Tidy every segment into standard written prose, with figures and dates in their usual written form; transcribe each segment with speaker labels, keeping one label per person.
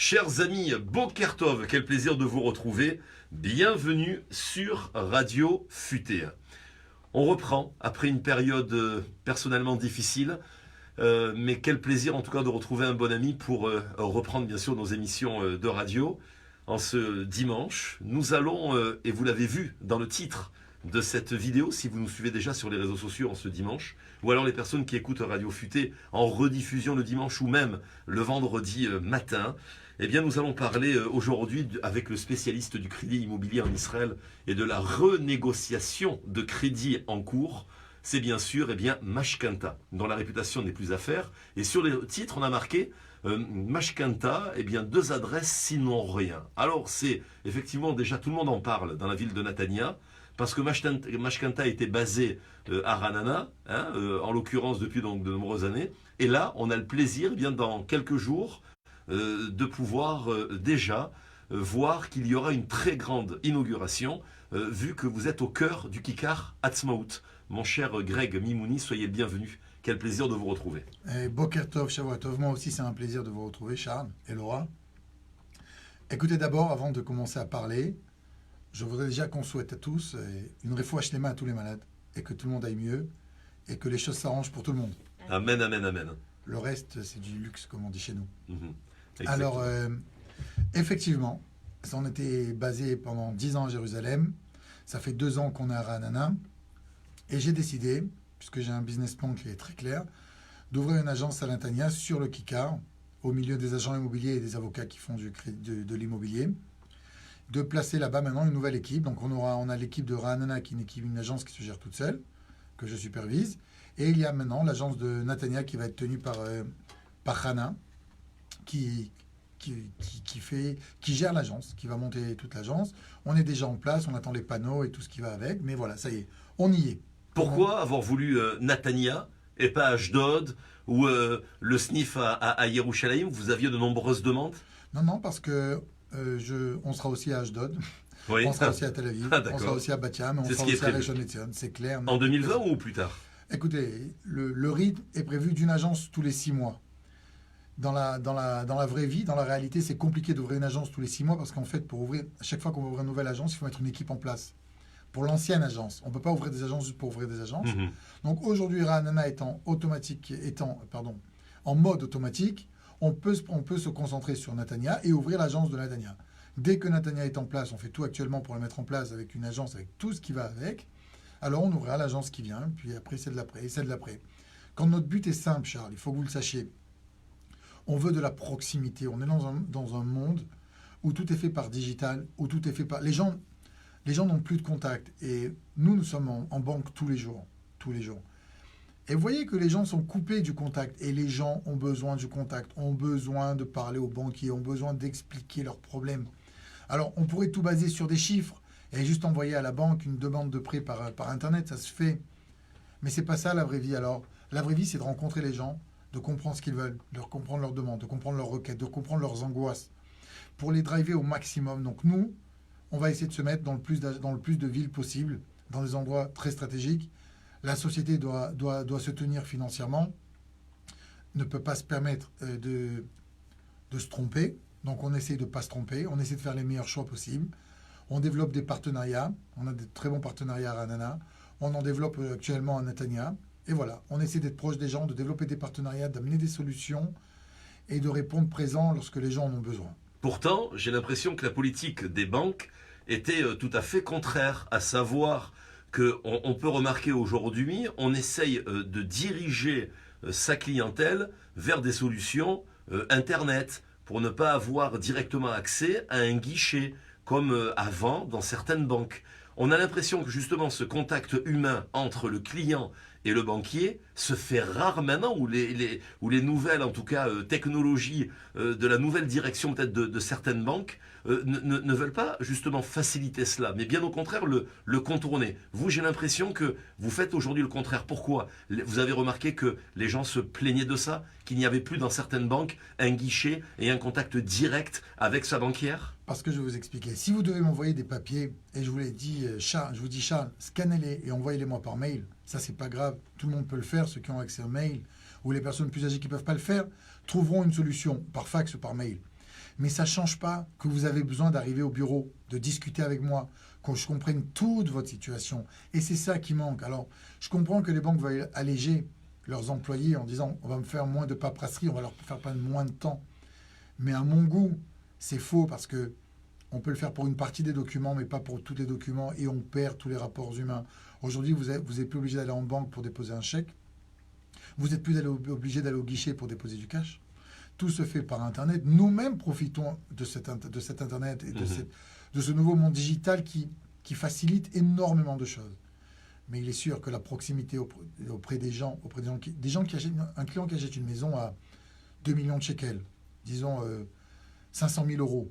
Speaker 1: Chers amis, Boker Tov, quel plaisir de vous retrouver. Bienvenue sur Radio Futé. On reprend après une période personnellement difficile, mais quel plaisir en tout cas de retrouver un bon ami pour reprendre bien sûr nos émissions de radio. En ce dimanche, nous allons, et vous l'avez vu dans le titre de cette vidéo, si vous nous suivez déjà sur les réseaux sociaux en ce dimanche, ou alors les personnes qui écoutent Radio Futé en rediffusion le dimanche ou même le vendredi matin, eh bien nous allons parler aujourd'hui avec le spécialiste du crédit immobilier en Israël et de la renégociation de crédit en cours. C'est bien sûr Mashkanta, dont la réputation n'est plus à faire. Et sur les titres, on a marqué Mashkanta, deux adresses sinon rien. Alors c'est effectivement déjà tout le monde en parle dans la ville de Netanya, parce que Mashkanta était basé à Ranana, en l'occurrence depuis donc de nombreuses années. Et là, on a le plaisir, dans quelques jours, de pouvoir déjà voir qu'il y aura une très grande inauguration, vu que vous êtes au cœur du Kikar Hatzmaut. Mon cher Greg Mimouni, soyez le bienvenu. Quel plaisir de vous retrouver.
Speaker 2: Boker Tov, Shavuot Tov. Moi aussi, c'est un plaisir de vous retrouver, Charles et Laura. Écoutez, d'abord, avant de commencer à parler, je voudrais déjà qu'on souhaite à tous une réfoua shlema à tous les malades, et que tout le monde aille mieux, et que les choses s'arrangent pour tout le monde.
Speaker 1: Amen, amen, amen.
Speaker 2: Le reste, c'est du luxe, comme on dit chez nous.
Speaker 1: Alors,
Speaker 2: effectivement, on était basé pendant 10 ans à Jérusalem. Ça fait 2 ans qu'on est à Ranana. Et j'ai décidé, puisque j'ai un business plan qui est très clair, d'ouvrir une agence à Netanya sur le Kikar, au milieu des agents immobiliers et des avocats qui font de l'immobilier, de placer là-bas maintenant une nouvelle équipe. Donc on a l'équipe de Ranana, qui est une agence qui se gère toute seule, que je supervise. Et il y a maintenant l'agence de Netanya qui va être tenue par Hana, qui gère l'agence, qui va monter toute l'agence. On est déjà en place, on attend les panneaux et tout ce qui va avec. Mais voilà, ça y est, on y est.
Speaker 1: Pourquoi avoir voulu Netanya et pas Ashdod ou le SNIF à Yerushalayim? Vous aviez de nombreuses demandes?
Speaker 2: Non, parce que on sera aussi à Ashdod,
Speaker 1: oui.
Speaker 2: On sera aussi à Tel Aviv, on sera aussi à Bat Yam, on sera aussi à Rishon LeZion, c'est clair.
Speaker 1: En 2020 ou plus tard?
Speaker 2: Écoutez, le rythme est prévu d'une agence tous les 6 mois. Dans la vraie vie, dans la réalité, c'est compliqué d'ouvrir une agence tous les 6 mois parce qu'en fait, à chaque fois qu'on va ouvrir une nouvelle agence, il faut mettre une équipe en place. Pour l'ancienne agence, on ne peut pas ouvrir des agences juste pour ouvrir des agences. Donc aujourd'hui, Ranana étant en mode automatique, on peut se concentrer sur Netanya et ouvrir l'agence de Netanya. Dès que Netanya est en place, on fait tout actuellement pour la mettre en place avec une agence, avec tout ce qui va avec. Alors on ouvrira l'agence qui vient, puis après celle de l'après, et celle de l'après. Quand notre but est simple, Charles, il faut que vous le sachiez. On veut de la proximité. On est dans un monde où tout est fait par digital, où tout est fait par... Les gens n'ont plus de contact. Et nous sommes en banque tous les jours. Et vous voyez que les gens sont coupés du contact. Et les gens ont besoin du contact, ont besoin de parler aux banquiers, ont besoin d'expliquer leurs problèmes. Alors, on pourrait tout baser sur des chiffres et juste envoyer à la banque une demande de prêt par Internet. Ça se fait. Mais c'est pas ça la vraie vie. Alors, la vraie vie, c'est de rencontrer les gens, de comprendre ce qu'ils veulent, de comprendre leurs demandes, de comprendre leurs requêtes, de comprendre leurs angoisses, pour les driver au maximum. Donc nous, on va essayer de se mettre dans le plus de villes possible, dans des endroits très stratégiques. La société doit se tenir financièrement, ne peut pas se permettre de se tromper. Donc on essaie de ne pas se tromper, on essaie de faire les meilleurs choix possibles. On développe des partenariats, on a de très bons partenariats à Ranana, on en développe actuellement à Netanya. Et voilà, on essaie d'être proche des gens, de développer des partenariats, d'amener des solutions et de répondre présent lorsque les gens en ont besoin.
Speaker 1: Pourtant, j'ai l'impression que la politique des banques était tout à fait contraire, à savoir qu'on peut remarquer aujourd'hui, on essaye de diriger sa clientèle vers des solutions Internet pour ne pas avoir directement accès à un guichet comme avant dans certaines banques. On a l'impression que justement ce contact humain entre le client et le banquier se fait rare maintenant, où les nouvelles, en tout cas, technologies de la nouvelle direction peut-être de certaines banques ne veulent pas justement faciliter cela, mais bien au contraire le contourner. Vous, j'ai l'impression que vous faites aujourd'hui le contraire. Pourquoi? Vous avez remarqué que les gens se plaignaient de ça, qu'il n'y avait plus dans certaines banques un guichet et un contact direct avec sa banquière?
Speaker 2: Parce que je vais vous expliquer. Si vous devez m'envoyer des papiers, et je vous l'ai dit, Charles, scannez-les et envoyez-les-moi par mail. Ça, c'est pas grave. Tout le monde peut le faire, ceux qui ont accès au mail, ou les personnes plus âgées qui ne peuvent pas le faire, trouveront une solution par fax ou par mail. Mais ça ne change pas que vous avez besoin d'arriver au bureau, de discuter avec moi, que je comprenne toute votre situation. Et c'est ça qui manque. Alors, je comprends que les banques veulent alléger leurs employés en disant on va me faire moins de paperasserie, on va leur faire prendre moins de temps. Mais à mon goût, c'est faux parce que on peut le faire pour une partie des documents, mais pas pour tous les documents, et on perd tous les rapports humains. Aujourd'hui, vous n'êtes plus obligé d'aller en banque pour déposer un chèque. Vous n'êtes plus obligé d'aller au guichet pour déposer du cash. Tout se fait par Internet. Nous-mêmes profitons de cet Internet et de ce nouveau monde digital qui facilite énormément de choses. Mais il est sûr que la proximité auprès des gens qui achètent, un client qui achète une maison à 2 millions de shekels, disons 500 000 euros,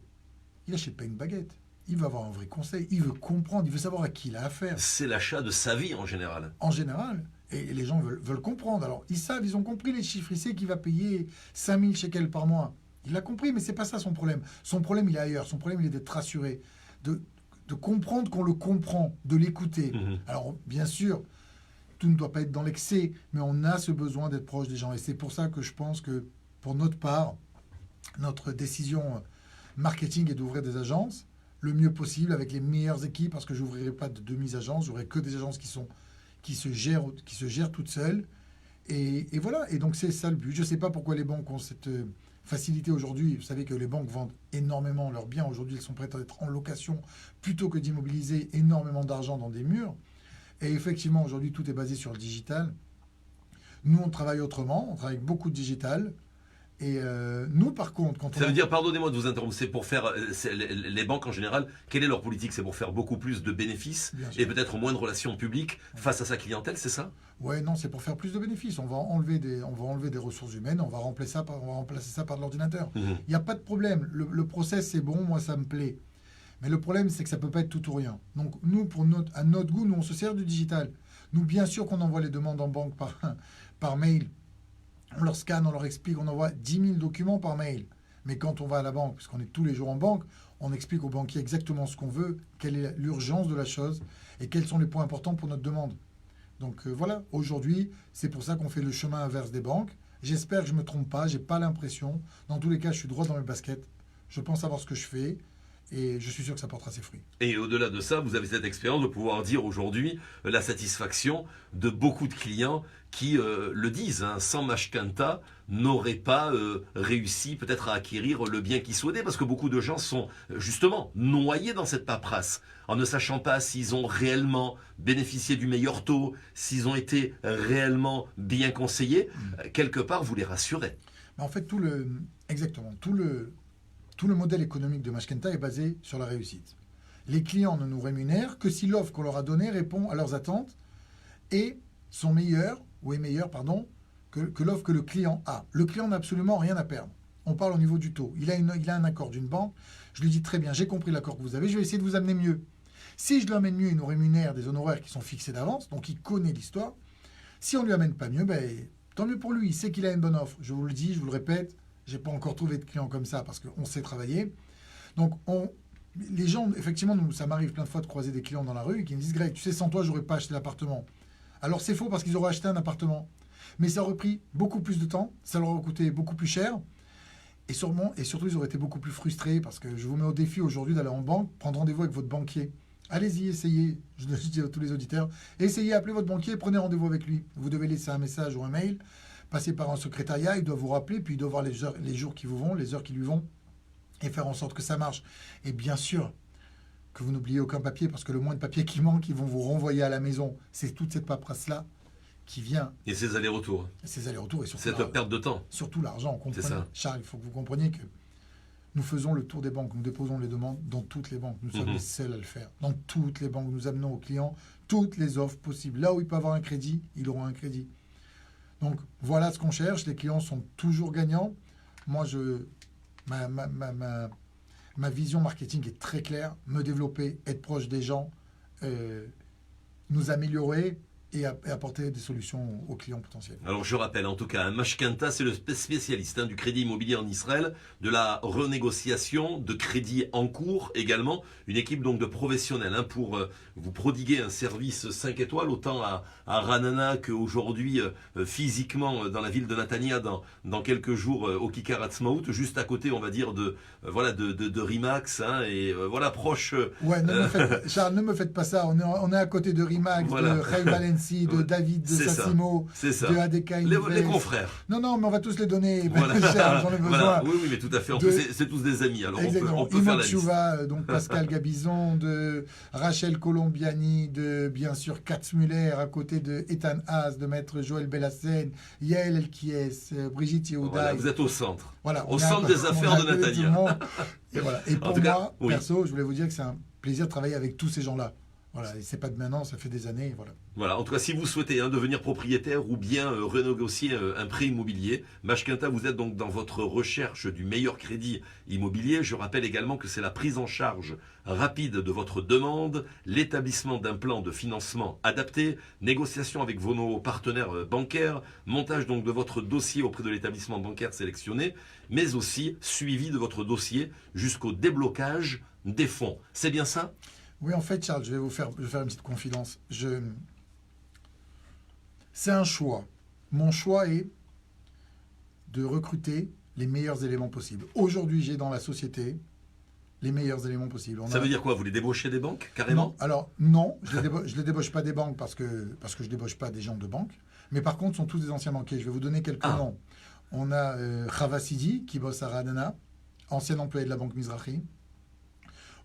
Speaker 2: il n'achète pas une baguette. Il veut avoir un vrai conseil. Il veut comprendre. Il veut savoir à qui il a affaire.
Speaker 1: C'est l'achat de sa vie en général.
Speaker 2: En général. Et les gens veulent comprendre. Alors, ils savent, ils ont compris les chiffres. Il sait qu'il va payer 5 000 shekels par mois. Il l'a compris, mais ce n'est pas ça son problème. Son problème, il est ailleurs. Son problème, il est d'être rassuré. De comprendre qu'on le comprend. De l'écouter. Alors, bien sûr, tout ne doit pas être dans l'excès, mais on a ce besoin d'être proche des gens. Et c'est pour ça que je pense que, pour notre part, notre décision marketing est d'ouvrir des agences le mieux possible avec les meilleures équipes, parce que je n'ouvrirai pas de demi-agences, j'ouvrirai que des agences qui se gèrent toutes seules. Et voilà, et donc c'est ça le but. Je ne sais pas pourquoi les banques ont cette facilité aujourd'hui. Vous savez que les banques vendent énormément leurs biens. Aujourd'hui, elles sont prêtes à être en location plutôt que d'immobiliser énormément d'argent dans des murs. Et effectivement, aujourd'hui, tout est basé sur le digital. Nous, on travaille autrement, on travaille avec beaucoup de digital. Et nous, par contre, quand on...
Speaker 1: Ça veut dire, pardonnez-moi de vous interrompre, c'est pour faire, les banques en général, quelle est leur politique? C'est pour faire beaucoup plus de bénéfices et peut-être moins de relations publiques face à sa clientèle, c'est ça?
Speaker 2: Ouais, non, c'est pour faire plus de bénéfices. On va enlever des ressources humaines, on va remplacer ça par de l'ordinateur. Il n'y a pas de problème. Le process, c'est bon, moi, ça me plaît. Mais le problème, c'est que ça ne peut pas être tout ou rien. Donc, nous, à notre goût, nous, on se sert du digital. Nous, bien sûr qu'on envoie les demandes en banque par mail. On leur scanne, on leur explique, on envoie 10 000 documents par mail. Mais quand on va à la banque, puisqu'on est tous les jours en banque, on explique au banquier exactement ce qu'on veut, quelle est l'urgence de la chose et quels sont les points importants pour notre demande. Donc voilà, aujourd'hui, c'est pour ça qu'on fait le chemin inverse des banques. J'espère que je ne me trompe pas, je n'ai pas l'impression. Dans tous les cas, je suis droit dans mes baskets. Je pense savoir ce que je fais. Et je suis sûr que ça portera ses fruits.
Speaker 1: Et au-delà de ça, vous avez cette expérience de pouvoir dire aujourd'hui la satisfaction de beaucoup de clients qui le disent. Sans Mashkanta, n'auraient pas réussi peut-être à acquérir le bien qu'ils souhaitaient. Parce que beaucoup de gens sont justement noyés dans cette paperasse, en ne sachant pas s'ils ont réellement bénéficié du meilleur taux, s'ils ont été réellement bien conseillés. Quelque part, vous les rassurez.
Speaker 2: Mais en fait, tout le modèle économique de Mashkenta est basé sur la réussite. Les clients ne nous rémunèrent que si l'offre qu'on leur a donnée répond à leurs attentes et est meilleure que l'offre que le client a. Le client n'a absolument rien à perdre. On parle au niveau du taux. Il a un accord d'une banque. Je lui dis très bien, j'ai compris l'accord que vous avez, je vais essayer de vous amener mieux. Si je lui amène mieux, il nous rémunère des honoraires qui sont fixés d'avance, donc il connaît l'histoire. Si on ne lui amène pas mieux, tant mieux pour lui, il sait qu'il a une bonne offre. Je vous le dis, je vous le répète, je n'ai pas encore trouvé de clients comme ça parce qu'on sait travailler. Donc, les gens, effectivement, ça m'arrive plein de fois de croiser des clients dans la rue qui me disent « Greg, tu sais, sans toi, je n'aurais pas acheté l'appartement. » Alors, c'est faux parce qu'ils auraient acheté un appartement. Mais ça aurait pris beaucoup plus de temps, ça leur aurait coûté beaucoup plus cher. Et surtout, ils auraient été beaucoup plus frustrés parce que je vous mets au défi aujourd'hui d'aller en banque, prendre rendez-vous avec votre banquier. Allez-y, essayez, je dis à tous les auditeurs, essayez, appelez votre banquier, prenez rendez-vous avec lui. Vous devez laisser un message ou un mail. Passer par un secrétariat, il doit vous rappeler, puis il doit voir les jours qui vous vont, les heures qui lui vont, et faire en sorte que ça marche. Et bien sûr, que vous n'oubliez aucun papier, parce que le moins de papier qui manque, ils vont vous renvoyer à la maison. C'est toute cette paperasse-là qui vient.
Speaker 1: Et ces allers-retours.
Speaker 2: Et surtout
Speaker 1: cette perte de temps.
Speaker 2: Surtout l'argent.
Speaker 1: C'est ça.
Speaker 2: Charles, il faut que vous compreniez que nous faisons le tour des banques, nous déposons les demandes dans toutes les banques. Nous sommes les seuls à le faire. Dans toutes les banques, nous amenons aux clients toutes les offres possibles. Là où il peut avoir un crédit, ils auront un crédit. Donc, voilà ce qu'on cherche. Les clients sont toujours gagnants. Moi, ma vision marketing est très claire. Me développer, être proche des gens, nous améliorer et apporter des solutions aux clients potentiels.
Speaker 1: Alors je rappelle en tout cas, Mashkenta, c'est le spécialiste du crédit immobilier en Israël, de la renégociation de crédits en cours également, une équipe donc de professionnels pour vous prodiguer un service 5 étoiles, autant à Ranana qu'aujourd'hui physiquement dans la ville de Natania dans quelques jours au Kikar Hatzmaout, juste à côté on va dire de Rimax, et voilà proche.
Speaker 2: Ouais, Charles, ne me faites pas ça, on est à côté de Rimax,
Speaker 1: voilà.
Speaker 2: de Ray Valenci, de David, de Sassimo, de ADK
Speaker 1: les confrères.
Speaker 2: Non, mais on va tous les donner.
Speaker 1: Voilà.
Speaker 2: J'en ai besoin.
Speaker 1: Voilà. Oui, mais tout à fait. En plus, c'est tous des amis. Alors on peut faire la liste.
Speaker 2: Chouva, donc Pascal Gabizon, de Rachel Colombiani, de bien sûr Katz Muller, à côté de Ethan Haas, de Maître Joël Bellassène, Yael Elkies, Brigitte Yehuda.
Speaker 1: Voilà, vous êtes au centre.
Speaker 2: Voilà,
Speaker 1: au centre des affaires de Natania.
Speaker 2: Et voilà. Et pour moi, perso, je voulais vous dire que c'est un plaisir de travailler avec tous ces gens-là. Voilà, et c'est pas de maintenant, ça fait des années, voilà.
Speaker 1: Voilà, en tout cas, si vous souhaitez devenir propriétaire ou bien renégocier un prêt immobilier, Mashkenta, vous êtes donc dans votre recherche du meilleur crédit immobilier. Je rappelle également que c'est la prise en charge rapide de votre demande, l'établissement d'un plan de financement adapté, négociation avec vos partenaires bancaires, montage donc de votre dossier auprès de l'établissement bancaire sélectionné, mais aussi suivi de votre dossier jusqu'au déblocage des fonds. C'est bien ça ?
Speaker 2: Oui, en fait, Charles, je vais faire une petite confidence. C'est un choix. Mon choix est de recruter les meilleurs éléments possibles. Aujourd'hui, j'ai dans la société les meilleurs éléments possibles.
Speaker 1: Ça veut dire quoi ? Vous les débauchez des banques, carrément ?
Speaker 2: Non, alors non, je les débauche pas des banques parce que je débauche pas des gens de banque. Mais par contre, ce sont tous des anciens banquiers. Je vais vous donner quelques noms. On a Chava Sidi, qui bosse à Radana, ancien employé de la banque Mizrahi.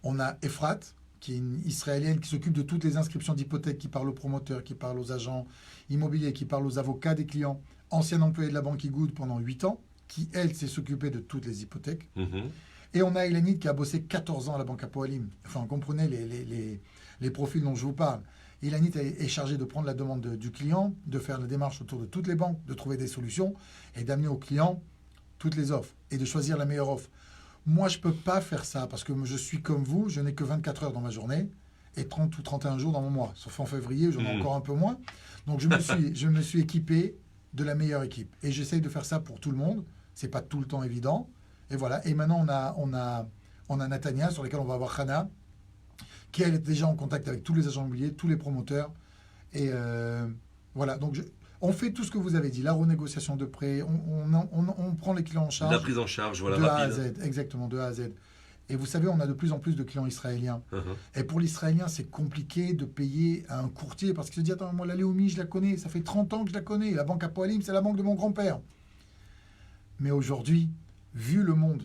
Speaker 2: On a Efrat, qui est une Israélienne qui s'occupe de toutes les inscriptions d'hypothèques, qui parle aux promoteurs, qui parle aux agents immobiliers, qui parle aux avocats des clients, ancienne employée de la banque Igoud pendant 8 ans, qui, elle, s'est s'occuper de toutes les hypothèques. Et on a Elanit qui a bossé 14 ans à la banque Apoalim. Enfin, comprenez les profils dont je vous parle. Elanit est chargé de prendre la demande du client, de faire la démarche autour de toutes les banques, de trouver des solutions et d'amener au client toutes les offres et de choisir la meilleure offre. Moi, je ne peux pas faire ça parce que je suis comme vous, je n'ai que 24 heures dans ma journée et 30 ou 31 jours dans mon mois. Sauf en février, j'en ai encore un peu moins. Donc, je me suis équipé de la meilleure équipe. Et j'essaye de faire ça pour tout le monde. Ce n'est pas tout le temps évident. Et voilà. Et maintenant, on a Natania, sur lesquels on va avoir Hana, qui elle est déjà en contact avec tous les agents immobiliers, tous les promoteurs. Et voilà. Donc, on fait tout ce que vous avez dit, la renégociation de prêt, on prend les clients en charge.
Speaker 1: La prise en charge, voilà,
Speaker 2: de
Speaker 1: rapide.
Speaker 2: A à Z, exactement, de A à Z. Et vous savez, on a de plus en plus de clients israéliens. Et pour l'Israélien, c'est compliqué de payer à un courtier parce qu'il se dit, attends, moi, la Léomi, je la connais, ça fait 30 ans que je la connais. La banque Apoalim, c'est la banque de mon grand-père. Mais aujourd'hui, vu le monde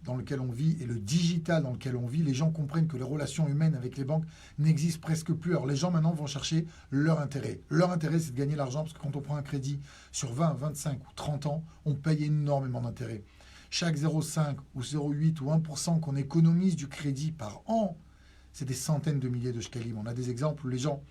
Speaker 2: dans lequel on vit et le digital dans lequel on vit, les gens comprennent que les relations humaines avec les banques n'existent presque plus. Alors les gens maintenant vont chercher leur intérêt. Leur intérêt, c'est de gagner l'argent parce que quand on prend un crédit sur 20, 25 ou 30 ans, on paye énormément d'intérêt. Chaque 0,5 ou 0,8 ou 1% qu'on économise du crédit par an, c'est des centaines de milliers de shkalim. On a des exemples où les gens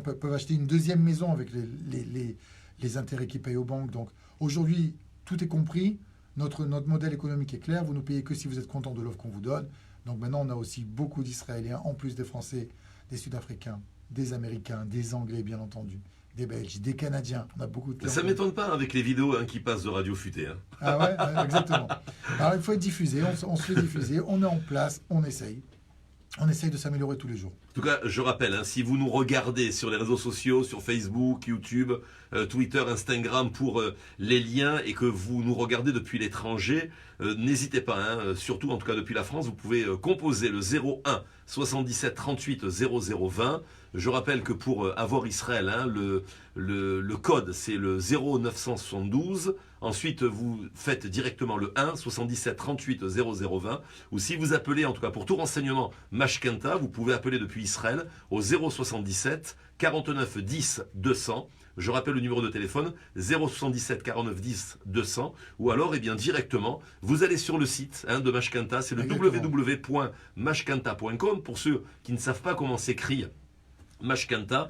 Speaker 2: peuvent acheter une deuxième maison avec les intérêts qu'ils payent aux banques. Donc aujourd'hui, tout est compris. Notre modèle économique est clair. Vous ne payez que si vous êtes content de l'offre qu'on vous donne. Donc maintenant, on a aussi beaucoup d'Israéliens, en plus des Français, des Sud-Africains, des Américains, des Anglais, bien entendu, des Belges, des Canadiens. On a beaucoup de clients.
Speaker 1: Ça ne m'étonne pas avec les vidéos qui passent de Radio Futé.
Speaker 2: Ah ouais, exactement. Alors il faut être diffusé, on se fait diffuser, on est en place, on essaye. On essaye de s'améliorer tous les jours.
Speaker 1: En tout cas, je rappelle, si vous nous regardez sur les réseaux sociaux, sur Facebook, YouTube, Twitter, Instagram pour les liens et que vous nous regardez depuis l'étranger, n'hésitez pas, surtout en tout cas depuis la France, vous pouvez composer le 01 77 38 0020. Je rappelle que pour avoir Israël, le code c'est le 0972. Ensuite, vous faites directement le 1 77 38 0020. Ou si vous appelez, en tout cas pour tout renseignement, Mashkenta, vous pouvez appeler depuis Israël au 077 49 10 200. Je rappelle le numéro de téléphone 077 49 10 200. Ou alors, directement, vous allez sur le site de Mashkenta, c'est le www.mashkenta.com. Pour ceux qui ne savent pas comment s'écrit Mashkenta,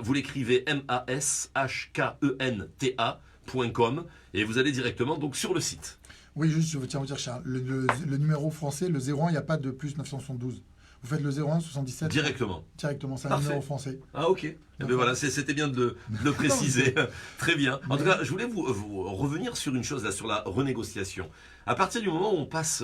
Speaker 1: vous l'écrivez MASHKENTA.com et vous allez directement donc sur le site.
Speaker 2: Oui, juste, je tiens à vous dire, Charles, le numéro français, le 01, il n'y a pas de plus 972. Vous faites le 01 77
Speaker 1: Directement.
Speaker 2: directement, c'est un
Speaker 1: Parfait.
Speaker 2: numéro français.
Speaker 1: Ah ok. Eh bien voilà, c'était bien de le préciser. Très bien. En tout cas, je voulais vous revenir sur une chose là, sur la renégociation. À partir du moment où on passe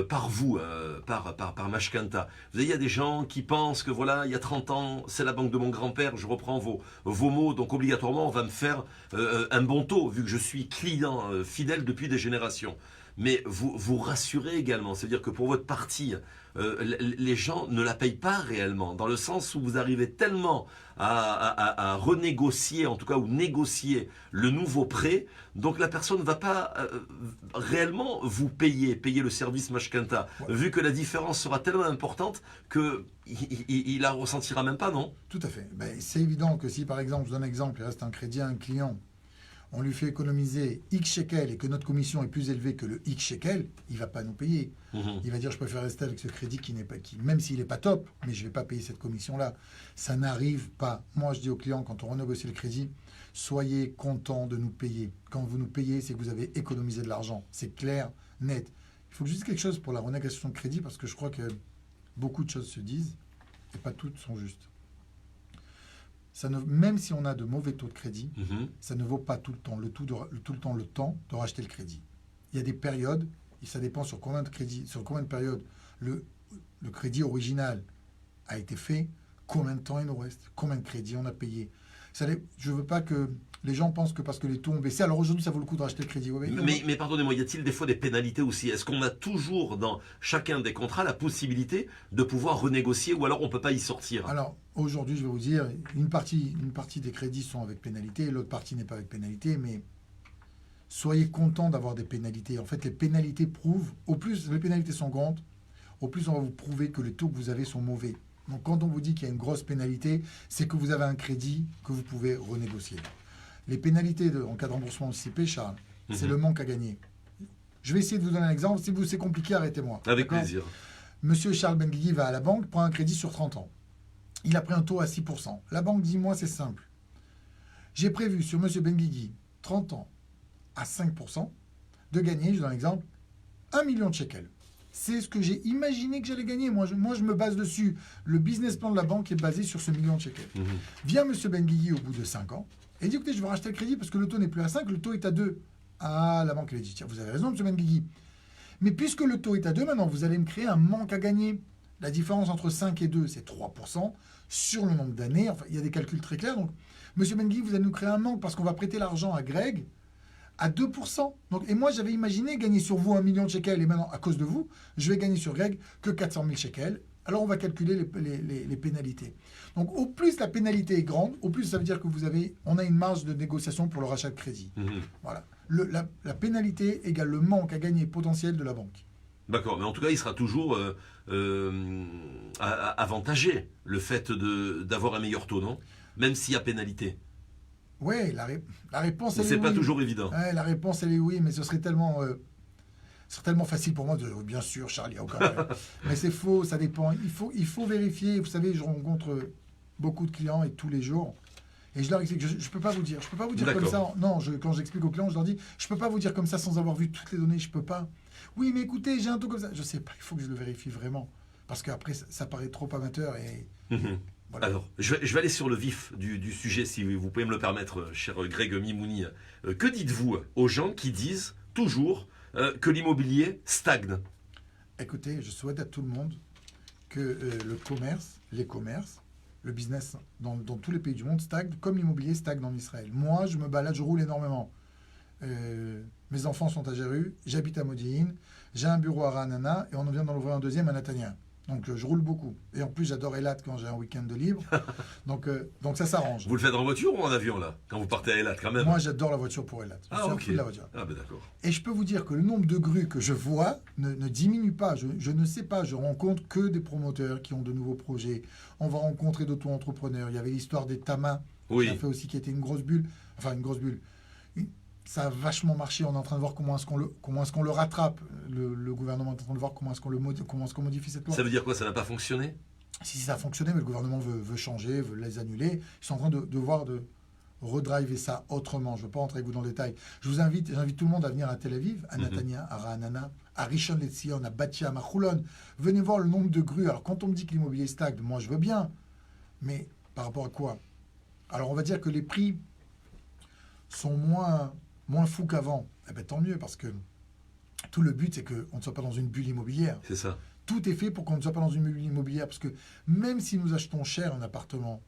Speaker 1: par vous, par Mashkanta, vous savez, il y a des gens qui pensent que voilà, il y a 30 ans, c'est la banque de mon grand-père, je reprends vos mots, donc obligatoirement on va me faire un bon taux, vu que je suis client fidèle depuis des générations. Mais vous rassurez également, c'est-à-dire que pour votre partie, les gens ne la payent pas réellement, dans le sens où vous arrivez tellement à renégocier, en tout cas, ou négocier le nouveau prêt, donc la personne ne va pas réellement vous payer le service Mashkanta, vu que la différence sera tellement importante qu'il la ressentira même pas, non?
Speaker 2: Tout à fait. Ben, c'est évident que si, par exemple, je donne un exemple, il reste un crédit à un client, on lui fait économiser X shekels et que notre commission est plus élevée que le X shekels, il ne va pas nous payer. Il va dire, je préfère rester avec ce crédit même s'il n'est pas top, mais je ne vais pas payer cette commission-là. Ça n'arrive pas. Moi, je dis aux clients, quand on renégocie le crédit, soyez contents de nous payer. Quand vous nous payez, c'est que vous avez économisé de l'argent. C'est clair, net. Il faut que je dise quelque chose pour la renégociation de crédit, parce que je crois que beaucoup de choses se disent, et pas toutes sont justes. Même si on a de mauvais taux de crédit, ça ne vaut pas tout le temps le temps de racheter le crédit. Il y a des périodes, et ça dépend sur combien de périodes le crédit original a été fait, combien de temps il nous reste, combien de crédits on a payé. Je ne veux pas que les gens pensent que parce que les taux ont baissé, alors aujourd'hui ça vaut le coup de racheter le crédit.
Speaker 1: Mais pardonnez-moi, y a-t-il des fois des pénalités aussi? Est-ce qu'on a toujours dans chacun des contrats la possibilité de pouvoir renégocier ou alors on ne peut pas y sortir?
Speaker 2: Alors aujourd'hui, je vais vous dire, une partie des crédits sont avec pénalité, l'autre partie n'est pas avec pénalité, mais soyez contents d'avoir des pénalités. En fait, les pénalités prouvent, au plus les pénalités sont grandes, au plus on va vous prouver que les taux que vous avez sont mauvais. Donc quand on vous dit qu'il y a une grosse pénalité, c'est que vous avez un crédit que vous pouvez renégocier. Les pénalités en cas de remboursement anticipé, Charles, c'est le manque à gagner. Je vais essayer de vous donner un exemple. Si c'est compliqué, arrêtez-moi.
Speaker 1: Avec plaisir.
Speaker 2: Monsieur Charles Benguigui va à la banque, prend un crédit sur 30 ans. Il a pris un taux à 6%. La banque dit, moi, c'est simple. J'ai prévu sur monsieur Benguigui, 30 ans, à 5%, de gagner, je donne un exemple, 1 million de shekels. C'est ce que j'ai imaginé que j'allais gagner. Moi, je me base dessus. Le business plan de la banque est basé sur ce million de shekels. Vient monsieur Benguigui au bout de 5 ans et dit, écoutez, je vais racheter le crédit parce que le taux n'est plus à 5, le taux est à 2. Ah, la banque lui dit, tiens, vous avez raison, monsieur Benguigui. Mais puisque le taux est à 2, maintenant, vous allez me créer un manque à gagner. La différence entre 5 et 2, c'est 3% sur le nombre d'années. Enfin, il y a des calculs très clairs. Donc, monsieur Benguigui, vous allez nous créer un manque parce qu'on va prêter l'argent à Greg à 2%. Donc, et moi, j'avais imaginé gagner sur vous 1 million de shekels. Et maintenant, à cause de vous, je vais gagner sur Greg que 400 000 shekels. Alors, on va calculer les pénalités. Donc, au plus la pénalité est grande, au plus ça veut dire que on a une marge de négociation pour le rachat de crédit. Voilà. La pénalité égale le manque à gagner potentiel de la banque.
Speaker 1: D'accord, mais en tout cas, il sera toujours avantagé, le fait d'avoir un meilleur taux, non? Même s'il y a pénalité.
Speaker 2: Oui, la réponse, elle est oui.
Speaker 1: C'est pas toujours évident.
Speaker 2: Ouais, la réponse, elle est oui, mais ce serait tellement facile pour moi de dire, bien sûr, Charles, il n'y a aucun problème. Mais c'est faux, ça dépend. Il faut vérifier. Vous savez, je rencontre beaucoup de clients et tous les jours. Et je leur explique, je ne peux pas vous dire. Je peux pas vous dire comme ça. Non, quand j'explique aux clients, je leur dis, je ne peux pas vous dire comme ça sans avoir vu toutes les données. Je ne peux pas. Oui, mais écoutez, j'ai un taux comme ça. Je ne sais pas, il faut que je le vérifie vraiment. Parce qu'après, ça paraît trop amateur. Et voilà.
Speaker 1: Alors, je vais aller sur le vif du sujet, si vous pouvez me le permettre, cher Greg Mimouni. Que dites-vous aux gens qui disent toujours que l'immobilier stagne?
Speaker 2: Écoutez, je souhaite à tout le monde que les commerces, le business dans tous les pays du monde stagne comme l'immobilier stagne en Israël. Moi, je me balade, je roule énormément. Mes enfants sont à Jéru, j'habite à Modi'in, j'ai un bureau à Ra'anana et on vient d'en ouvrir un deuxième à Netanya. Donc je roule beaucoup. Et en plus, j'adore Eilat quand j'ai un week-end de libre. Donc ça s'arrange.
Speaker 1: Vous le faites en voiture ou en avion, là, quand vous partez à Eilat, quand même?
Speaker 2: Moi, j'adore la voiture pour Eilat.
Speaker 1: Ok.
Speaker 2: La voiture.
Speaker 1: Ah, ben d'accord.
Speaker 2: Et je peux vous dire que le nombre de grues que je vois ne diminue pas. Je ne sais pas. Je rencontre que des promoteurs qui ont de nouveaux projets. On va rencontrer d'auto-entrepreneurs. Il y avait l'histoire des Tamas,
Speaker 1: oui.
Speaker 2: Qui a fait aussi, qui était une grosse bulle. Enfin, une grosse bulle. Ça a vachement marché. On est en train de voir comment est-ce qu'on le rattrape. Le gouvernement est en train de voir comment est-ce qu'on modifie cette loi.
Speaker 1: Ça veut dire quoi? Ça n'a pas fonctionné?
Speaker 2: Si ça a fonctionné, mais le gouvernement veut changer, veut les annuler. Ils sont en train de voir de redriver ça autrement. Je ne veux pas rentrer avec vous dans le détail. J'invite tout le monde à venir à Tel Aviv, à Netanya, à Ra'anana, à Rishon LeZion, à Bat Yam, à Choulon. Venez voir le nombre de grues. Alors, quand on me dit que l'immobilier stagne, moi, je veux bien. Mais par rapport à quoi? Alors, on va dire que les prix sont moins fous qu'avant. Eh bien, tant mieux, parce que tout le but, c'est qu'on ne soit pas dans une bulle immobilière.
Speaker 1: C'est ça.
Speaker 2: Tout est fait pour qu'on ne soit pas dans une bulle immobilière. Parce que même si nous achetons cher un appartement,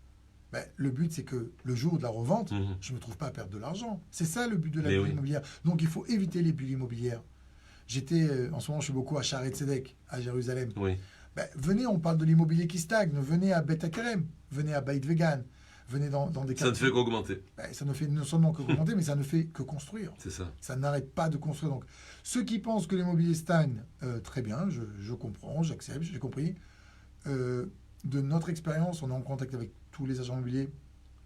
Speaker 2: le but, c'est que le jour de la revente, je ne me trouve pas à perdre de l'argent. C'est ça le but de la bulle immobilière. Donc, il faut éviter les bulles immobilières. En ce moment, je suis beaucoup à Shaare Tzedek, à Jérusalem.
Speaker 1: Oui.
Speaker 2: Venez, on parle de l'immobilier qui stagne. Venez à Bet Hakerem. Venez à Beit Vegan. Venez dans des
Speaker 1: Ça ne fait qu'augmenter.
Speaker 2: Ça ne fait non seulement qu'augmenter, mais ça ne fait que construire.
Speaker 1: C'est ça.
Speaker 2: Ça n'arrête pas de construire. Donc, ceux qui pensent que l'immobilier stagne, très bien, je comprends, j'accepte, j'ai compris. De notre expérience, on est en contact avec tous les agents immobiliers,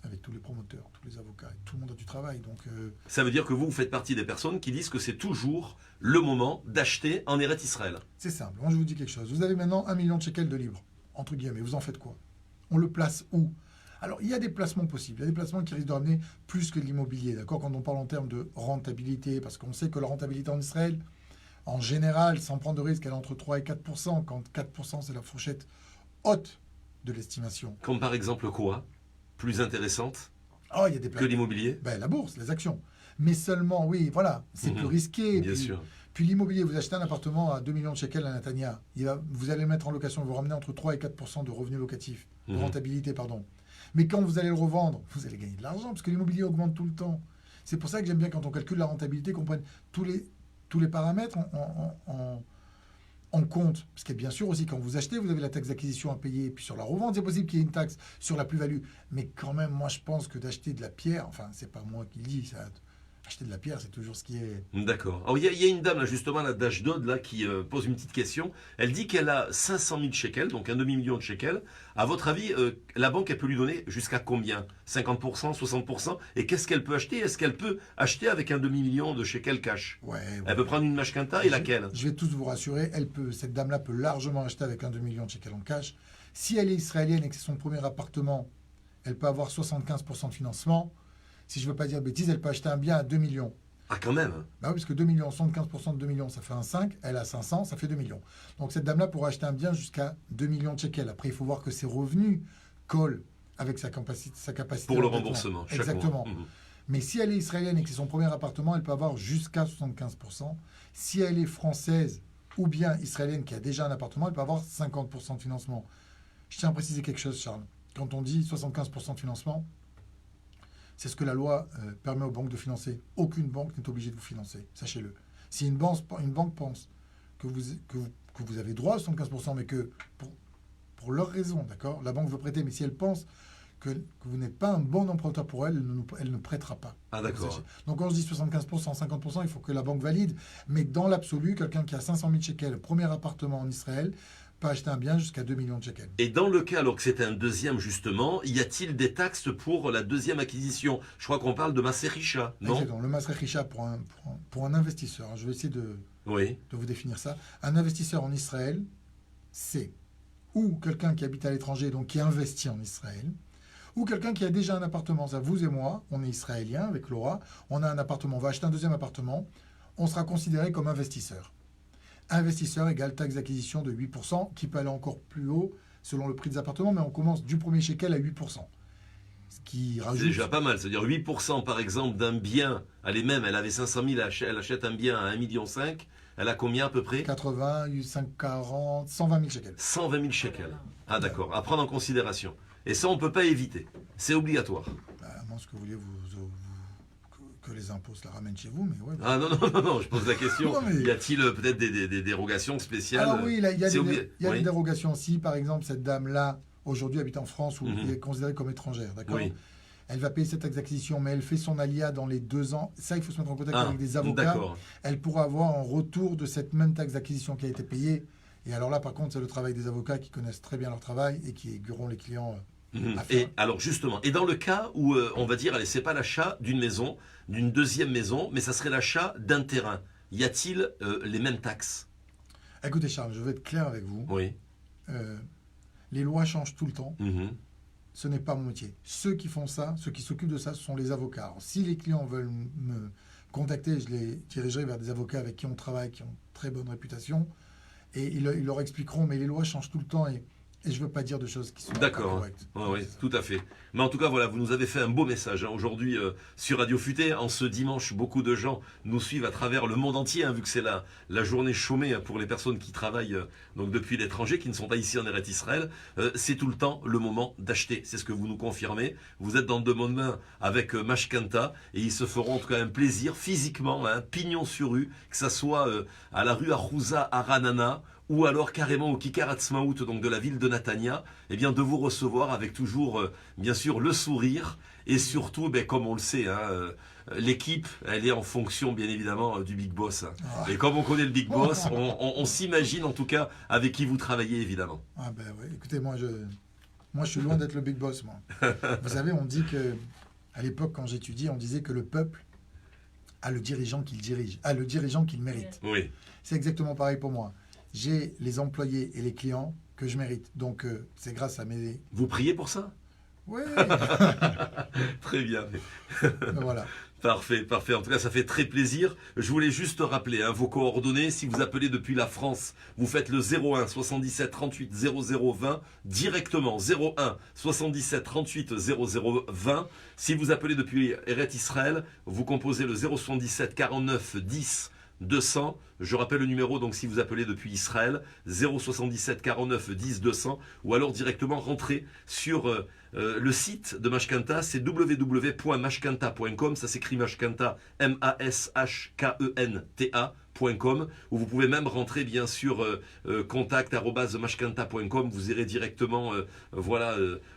Speaker 2: avec tous les promoteurs, tous les avocats, tout le monde a du travail. Donc,
Speaker 1: ça veut dire que vous faites partie des personnes qui disent que c'est toujours le moment d'acheter en Eretz Israël.
Speaker 2: C'est simple. Moi, je vous dis quelque chose. Vous avez maintenant 1 million de shekels de libre, entre guillemets. Vous en faites quoi? On le place où? Alors, il y a des placements possibles. Il y a des placements qui risquent de ramener plus que de l'immobilier, d'accord? Quand on parle en termes de rentabilité, parce qu'on sait que la rentabilité en Israël, en général, sans prendre de risque, elle est entre 3 et 4%, quand 4%, c'est la fourchette haute de l'estimation.
Speaker 1: Comme par exemple quoi? Plus intéressante
Speaker 2: Il y a des
Speaker 1: que l'immobilier?
Speaker 2: La bourse, les actions. Mais seulement, oui, voilà, c'est plus risqué.
Speaker 1: Bien sûr.
Speaker 2: Puis l'immobilier, vous achetez un appartement à 2 millions de shekels à Netanya, vous allez le mettre en location, vous ramenez entre 3 et 4% de revenus locatifs, de rentabilité, pardon. Mais quand vous allez le revendre, vous allez gagner de l'argent, parce que l'immobilier augmente tout le temps. C'est pour ça que j'aime bien quand on calcule la rentabilité, qu'on prenne tous les paramètres en compte. Parce que bien sûr aussi, quand vous achetez, vous avez la taxe d'acquisition à payer. Puis sur la revente, c'est possible qu'il y ait une taxe sur la plus-value. Mais quand même, moi, je pense que d'acheter de la pierre, enfin, c'est pas moi qui le dis, ça... Acheter de la pierre, c'est toujours ce qui est...
Speaker 1: D'accord. Alors, il y a une dame, là, justement, la d'Ashdod, là, qui pose une petite question. Elle dit qu'elle a 500 000 shekels, donc un demi-million de shekels. À votre avis, la banque, elle peut lui donner jusqu'à combien? 50%, 60%? Et qu'est-ce qu'elle peut acheter? Est-ce qu'elle peut acheter avec un demi-million de shekels cash? Elle peut prendre une mashkanta et laquelle?
Speaker 2: Je vais tous vous rassurer, cette dame-là peut largement acheter avec un demi-million de shekels en cash. Si elle est israélienne et que c'est son premier appartement, elle peut avoir 75% de financement. Si je ne veux pas dire de bêtises, elle peut acheter un bien à 2 millions.
Speaker 1: Ah, quand même?
Speaker 2: Oui, parce que 2 millions, 75% de 2 millions, ça fait un 5. Elle a 500, ça fait 2 millions. Donc cette dame-là pourra acheter un bien jusqu'à 2 millions de shekels. Après, il faut voir que ses revenus collent avec sa capacité.
Speaker 1: Pour le remboursement, chaque
Speaker 2: exactement.
Speaker 1: mois.
Speaker 2: Mais si elle est israélienne et que c'est son premier appartement, elle peut avoir jusqu'à 75%. Si elle est française ou bien israélienne qui a déjà un appartement, elle peut avoir 50% de financement. Je tiens à préciser quelque chose, Charles. Quand on dit 75% de financement, c'est ce que la loi permet aux banques de financer. Aucune banque n'est obligée de vous financer, sachez-le. Si une banque pense que vous avez droit à 75%, mais que pour leurs raisons, d'accord, la banque veut prêter, mais si elle pense que vous n'êtes pas un bon emprunteur pour elle, elle ne prêtera pas.
Speaker 1: Ah, d'accord.
Speaker 2: Donc quand je dis 75%, 50%, il faut que la banque valide. Mais dans l'absolu, quelqu'un qui a 500 000 shekels, premier appartement en Israël, peut acheter un bien jusqu'à 2 millions de shekels.
Speaker 1: Et dans le cas, alors que c'est un deuxième justement, y a-t-il des taxes pour la deuxième acquisition? Je crois qu'on parle de Maserisha, non?
Speaker 2: Exactement. Le Maserisha pour un investisseur, je vais essayer de vous définir ça. Un investisseur en Israël, c'est ou quelqu'un qui habite à l'étranger, donc qui investit en Israël, ou quelqu'un qui a déjà un appartement. Ça, vous et moi, on est israéliens avec Laura, on a un appartement, on va acheter un deuxième appartement, on sera considéré comme investisseur. Investisseur égale taxe d'acquisition de 8%, qui peut aller encore plus haut selon le prix des appartements, mais on commence du premier shekel à 8%. Ce qui rajoute...
Speaker 1: C'est déjà pas mal, c'est-à-dire 8% par exemple d'un bien, elle avait 500 000, elle achète un bien à 1,5 million, elle a combien à peu près?
Speaker 2: 80, 40, 120 000 shekels.
Speaker 1: 120 000 shekels. Ah d'accord, à prendre en considération. Et ça, on ne peut pas éviter, c'est obligatoire.
Speaker 2: Moi, ce que vous voulez, que les impôts se la ramènent chez vous, mais ouais.
Speaker 1: Ah non, je pose la question. Non, mais... Y a-t-il peut-être des dérogations spéciales?
Speaker 2: Alors oui, il y a des dérogations. Si, par exemple, cette dame-là, aujourd'hui, habite en France ou est considérée comme étrangère, d'accord? Oui. Elle va payer cette taxe d'acquisition, mais elle fait son alia dans les 2 ans. Ça, il faut se mettre en contact avec des avocats. Elle pourra avoir un retour de cette même taxe d'acquisition qui a été payée. Et alors là, par contre, c'est le travail des avocats qui connaissent très bien leur travail et qui aiguilleront les clients.
Speaker 1: Et alors justement, et dans le cas où on va dire, allez, c'est pas l'achat d'une maison, d'une deuxième maison, mais ça serait l'achat d'un terrain, y a-t-il les mêmes taxes?
Speaker 2: Écoutez Charles, je vais être clair avec vous.
Speaker 1: Oui.
Speaker 2: Les lois changent tout le temps ce n'est pas mon métier. Ceux qui font ça, ceux qui s'occupent de ça, ce sont les avocats. Alors, si les clients veulent me contacter, je les dirigerai vers des avocats avec qui on travaille, qui ont très bonne réputation, et ils leur expliqueront, mais les lois changent tout le temps, et je ne veux pas dire de choses qui sont pas correctes.
Speaker 1: Oui, tout à fait. Mais en tout cas, voilà, vous nous avez fait un beau message aujourd'hui sur Radio Futé. En ce dimanche, beaucoup de gens nous suivent à travers le monde entier, vu que c'est la journée chômée pour les personnes qui travaillent donc depuis l'étranger, qui ne sont pas ici en Eretz Israël. C'est tout le temps le moment d'acheter. C'est ce que vous nous confirmez. Vous êtes dans de bonnes mains avec Mashkanta et ils se feront en tout cas un plaisir physiquement, pignon sur rue, que ça soit à la rue Achouza à Ranana, ou alors carrément au Kikar Hatzmaout, donc de la ville de Natania, eh bien de vous recevoir avec toujours, bien sûr, le sourire, et surtout, comme on le sait, l'équipe, elle est en fonction, bien évidemment, du Big Boss. Et comme on connaît le Big Boss, on s'imagine en tout cas avec qui vous travaillez, évidemment.
Speaker 2: Ah ben oui, écoutez, moi je suis loin d'être le Big Boss, moi. Vous savez, on dit que, à l'époque, quand j'étudiais, on disait que le peuple a le dirigeant qu'il dirige, a le dirigeant qu'il mérite.
Speaker 1: Oui.
Speaker 2: C'est exactement pareil pour moi. J'ai les employés et les clients que je mérite. Donc, c'est grâce à mes...
Speaker 1: Vous priez pour ça?
Speaker 2: Oui.
Speaker 1: Très bien.
Speaker 2: Voilà.
Speaker 1: Parfait, parfait. En tout cas, ça fait très plaisir. Je voulais juste rappeler vos coordonnées. Si vous appelez depuis la France, vous faites le 01 77 38 00 20 directement. 01 77 38 00 20. Si vous appelez depuis Eretz Israël, vous composez le 077 49 10 200. Je rappelle le numéro, donc si vous appelez depuis Israël, 077 49 10 200, ou alors directement rentrer sur le site de Mashkanta, c'est www.mashkanta.com, ça s'écrit Mashkanta, MASHKENTA.com, où vous pouvez même rentrer bien sûr contact@mashkanta.com, vous irez directement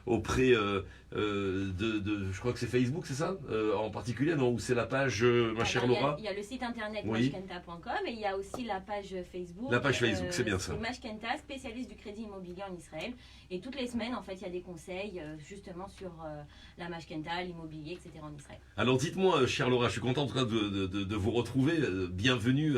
Speaker 1: auprès je crois que c'est Facebook, c'est ça en particulier, non, ou c'est la page ma chère Laura?
Speaker 3: Il y a le site internet mashkenta.com et il y a aussi la page Facebook.
Speaker 1: La page Facebook, c'est bien ça.
Speaker 3: C'est Mashkenta, spécialiste du crédit immobilier en Israël. Et toutes les semaines, en fait, il y a des conseils justement sur la Mashkenta, l'immobilier, etc. en Israël.
Speaker 1: Alors dites-moi, chère Laura, je suis content en tout cas de vous retrouver. Bienvenue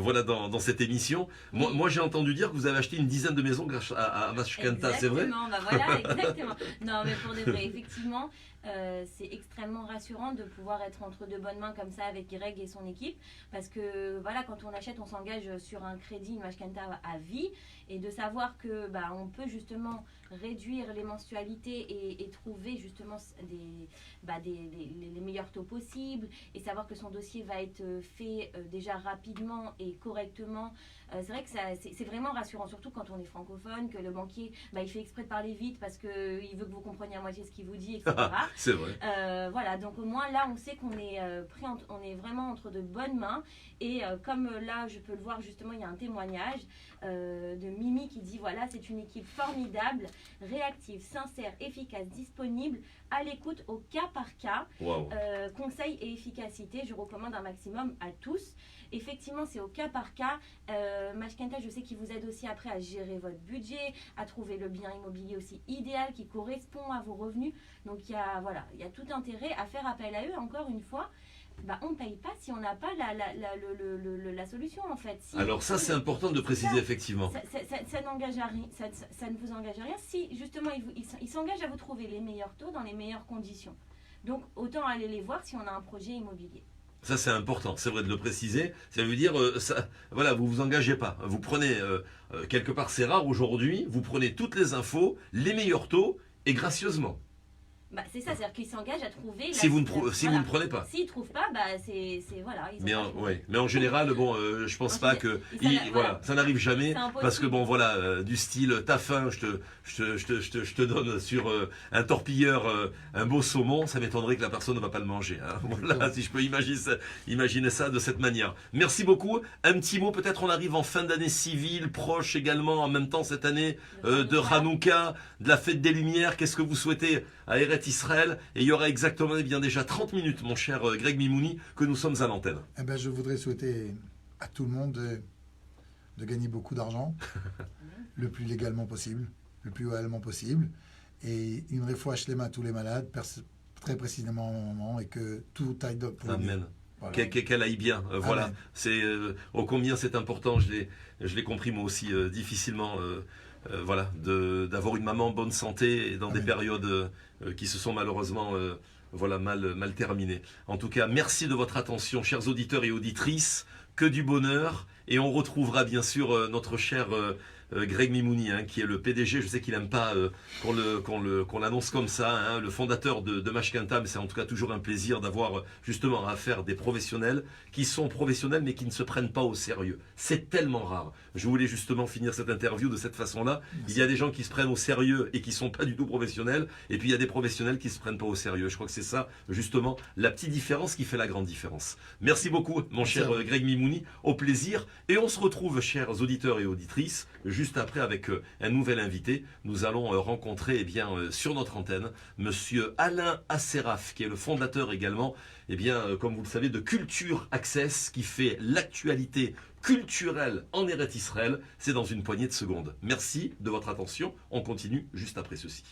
Speaker 1: dans cette émission. Moi j'ai entendu dire que vous avez acheté une dizaine de maisons grâce à Mashkenta, c'est vrai?
Speaker 3: Exactement, voilà, exactement. Non, mais pour de vrai, effectivement, c'est extrêmement rassurant de pouvoir être entre de bonnes mains comme ça avec Greg et son équipe, parce que voilà, quand on achète, on s'engage sur un crédit, une Mashkenta à vie, et de savoir que on peut justement réduire les mensualités et trouver justement les meilleurs taux possibles, et savoir que son dossier va être fait déjà rapidement et correctement. C'est vrai que c'est vraiment rassurant, surtout quand on est francophone, que le banquier il fait exprès de parler vite parce qu'il veut que vous compreniez à moitié ce qu'il vous dit, etc.
Speaker 1: C'est vrai.
Speaker 3: Voilà, donc au moins là on sait qu'on est on est vraiment entre de bonnes mains, et comme là je peux le voir justement, il y a un témoignage de Mimi qui dit voilà, c'est une équipe formidable, réactive, sincère, efficace, disponible, à l'écoute au cas par cas.
Speaker 1: Wow.
Speaker 3: Conseil et efficacité, je recommande un maximum à tous. Effectivement, c'est au cas par cas. Mashkenta, je sais qu'il vous aide aussi après à gérer votre budget, à trouver le bien immobilier aussi idéal qui correspond à vos revenus. Donc il y a tout intérêt à faire appel à eux. Encore une fois, on ne paye pas si on n'a pas la solution en fait.
Speaker 1: Alors ça c'est important de préciser, effectivement.
Speaker 3: Ça n'engage à rien, ça ne vous engage à rien si justement ils s'engagent à vous trouver les meilleurs taux dans les meilleures conditions. Donc autant aller les voir si on a un projet immobilier.
Speaker 1: Ça c'est important, c'est vrai de le préciser. Ça veut dire, vous vous engagez pas. Vous prenez, quelque part c'est rare aujourd'hui, vous prenez toutes les infos, les meilleurs taux et gracieusement.
Speaker 3: C'est ça, c'est-à-dire qu'ils s'engagent à trouver...
Speaker 1: Si vous ne prenez pas.
Speaker 3: S'ils ne trouvent pas, c'est voilà.
Speaker 1: Mais en général, je pense pas que... ça n'arrive jamais. Parce que du style, t'as faim, je te donne sur un torpilleur un beau saumon, ça m'étonnerait que la personne ne va pas le manger. Voilà, si je peux imaginer ça de cette manière. Merci beaucoup. Un petit mot, peut-être on arrive en fin d'année civile, proche également, en même temps cette année de Hanouka, de la fête des Lumières. Qu'est-ce que vous souhaitez à Eretz Israël, et il y aura exactement déjà 30 minutes, mon cher Greg Mimouni, que nous sommes à l'antenne.
Speaker 2: Je voudrais souhaiter à tout le monde de gagner beaucoup d'argent, le plus légalement possible, le plus légalement possible, et une refouach lema à tous les malades, très précisément au moment, et que tout aille pour le mieux.
Speaker 1: Amen.
Speaker 2: Voilà.
Speaker 1: Qu'elle aille bien. Voilà. C'est ô combien c'est important. Je l'ai compris moi aussi difficilement voilà, d'avoir une maman en bonne santé et dans des
Speaker 2: Amen.
Speaker 1: périodes qui se sont malheureusement voilà, mal terminées. En tout cas, merci de votre attention, chers auditeurs et auditrices. Que du bonheur. Et on retrouvera bien sûr notre cher Greg Mimouni, hein, qui est le PDG. Je sais qu'il n'aime pas qu'on l'annonce comme ça, hein, le fondateur de Mashkenta, mais c'est en tout cas toujours un plaisir d'avoir justement affaire des professionnels qui sont professionnels mais qui ne se prennent pas au sérieux. C'est tellement rare. Je voulais justement finir cette interview de cette façon-là. Il y a des gens qui se prennent au sérieux et qui ne sont pas du tout professionnels, et puis il y a des professionnels qui ne se prennent pas au sérieux. Je crois que c'est ça justement la petite différence qui fait la grande différence. Merci beaucoup mon cher Greg Mimouni, au plaisir, et on se retrouve, chers auditeurs et auditrices, juste après avec un nouvel invité. Nous allons rencontrer sur notre antenne monsieur Alain Asseraf, qui est le fondateur également, comme vous le savez, de Culture Access, qui fait l'actualité culturelle en Eretz Israël. C'est dans une poignée de secondes. Merci de votre attention. On continue juste après ceci.